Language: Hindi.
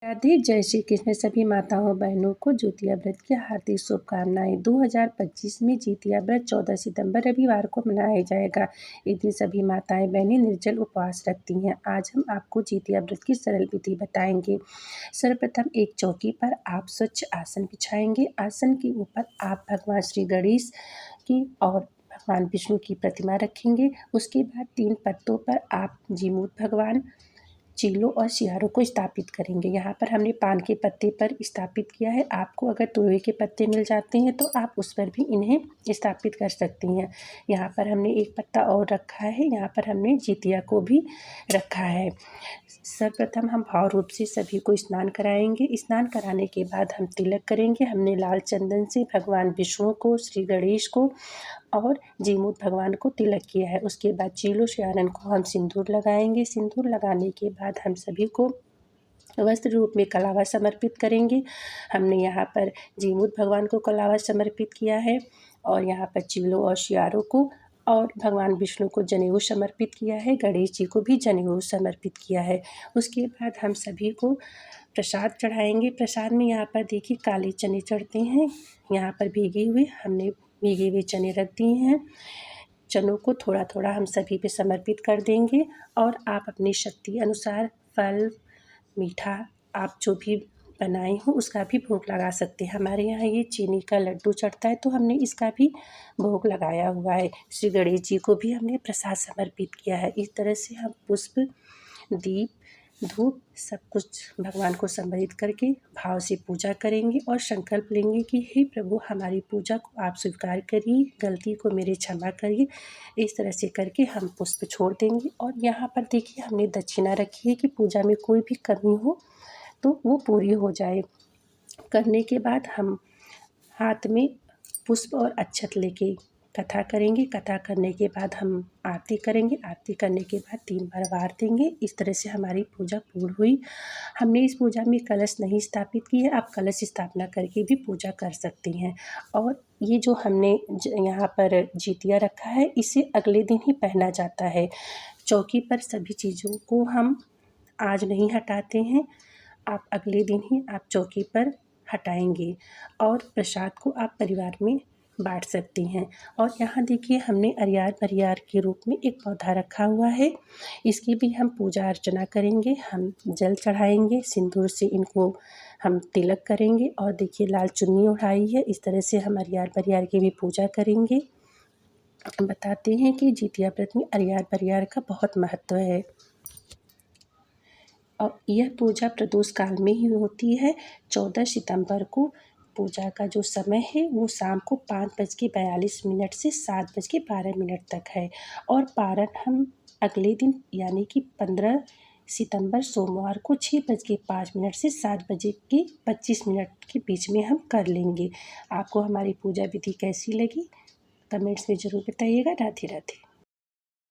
राधे, जय श्री कृष्ण। सभी माताओं बहनों को जितिया व्रत की हार्दिक शुभकामनाएं। 2025 में जितिया व्रत 14 सितंबर रविवार को मनाया जाएगा। इस दिन सभी माताएं बहनें निर्जल उपवास रखती हैं। आज हम आपको जितिया व्रत की सरल विधि बताएंगे। सर्वप्रथम एक चौकी पर आप स्वच्छ आसन बिछाएंगे। आसन के ऊपर आप भगवान श्री गणेश की और भगवान विष्णु की प्रतिमा रखेंगे। उसके बाद 3 पत्तों पर आप जीमूत भगवान, चीलों और सियारों को स्थापित करेंगे। यहाँ पर हमने पान के पत्ते पर स्थापित किया है। आपको अगर तुरई के पत्ते मिल जाते हैं तो आप उस पर भी इन्हें स्थापित कर सकती हैं। यहाँ पर हमने एक पत्ता और रखा है। यहाँ पर हमने जितिया को भी रखा है। सर्वप्रथम हम भाव रूप से सभी को स्नान कराएंगे। स्नान कराने के बाद हम तिलक करेंगे। हमने लाल चंदन से भगवान विष्णु को, श्री गणेश को और जीमूत भगवान को तिलक किया है। उसके बाद चीलों सियारन को हम सिंदूर लगाएंगे। सिंदूर लगाने के बाद हम सभी को वस्त्र रूप में कलावा समर्पित करेंगे। हमने यहाँ पर जीमूत भगवान को कलावा समर्पित किया है और यहाँ पर चीलों और सियारों को और भगवान विष्णु को जनेऊ समर्पित किया है। गणेश जी को भी जनेऊ समर्पित किया है। उसके बाद हम सभी को प्रसाद चढ़ाएंगे। प्रसाद में यहाँ पर देखिए काले चने चढ़ते हैं। यहाँ पर भीगे हुए हमने भीगे हुए चने रख दिए हैं। चनों को थोड़ा थोड़ा हम सभी पे समर्पित कर देंगे और आप अपनी शक्ति अनुसार फल, मीठा आप जो भी बनाए हो उसका भी भोग लगा सकते हैं। हमारे यहाँ ये चीनी का लड्डू चढ़ता है तो हमने इसका भी भोग लगाया हुआ है। श्री गणेश जी को भी हमने प्रसाद समर्पित किया है। इस तरह से हम पुष्प, दीप, धूप सब कुछ भगवान को समर्पित करके भाव से पूजा करेंगे और संकल्प लेंगे कि हे प्रभु, हमारी पूजा को आप स्वीकार करिए, गलती को मेरे क्षमा करिए। इस तरह से करके हम पुष्प छोड़ देंगे। और यहाँ पर देखिए हमने दक्षिणा रखी है कि पूजा में कोई भी कमी हो तो वो पूरी हो जाए। करने के बाद हम हाथ में पुष्प और अक्षत लेके कथा करेंगे। कथा करने के बाद हम आरती करेंगे। आरती करने के बाद 3 बार वार देंगे। इस तरह से हमारी पूजा पूर्ण हुई। हमने इस पूजा में कलश नहीं स्थापित की है। आप कलश स्थापना करके भी पूजा कर सकती हैं। और ये जो हमने यहाँ पर जितिया रखा है इसे अगले दिन ही पहना जाता है। चौकी पर सभी चीज़ों को हम आज नहीं हटाते हैं। आप अगले दिन ही आप चौकी पर हटाएंगे और प्रसाद को आप परिवार में बांट सकती हैं। और यहाँ देखिए हमने अरियार परियार के रूप में एक पौधा रखा हुआ है। इसकी भी हम पूजा अर्चना करेंगे। हम जल चढ़ाएंगे, सिंदूर से इनको हम तिलक करेंगे और देखिए लाल चुन्नी उड़ाई है। इस तरह से हम अरियार परियार की भी पूजा करेंगे। बताते हैं कि जितिया व्रत में अरियार परियार का बहुत महत्व है और यह पूजा प्रदोष काल में ही होती है। 14 सितंबर को पूजा का जो समय है वो शाम को 5:42 से 7:12 तक है और पारण हम अगले दिन यानी कि 15 सितंबर सोमवार को 6:05 से 7:25 के बीच में हम कर लेंगे। आपको हमारी पूजा विधि कैसी लगी कमेंट्स में ज़रूर बताइएगा। राधे राधे।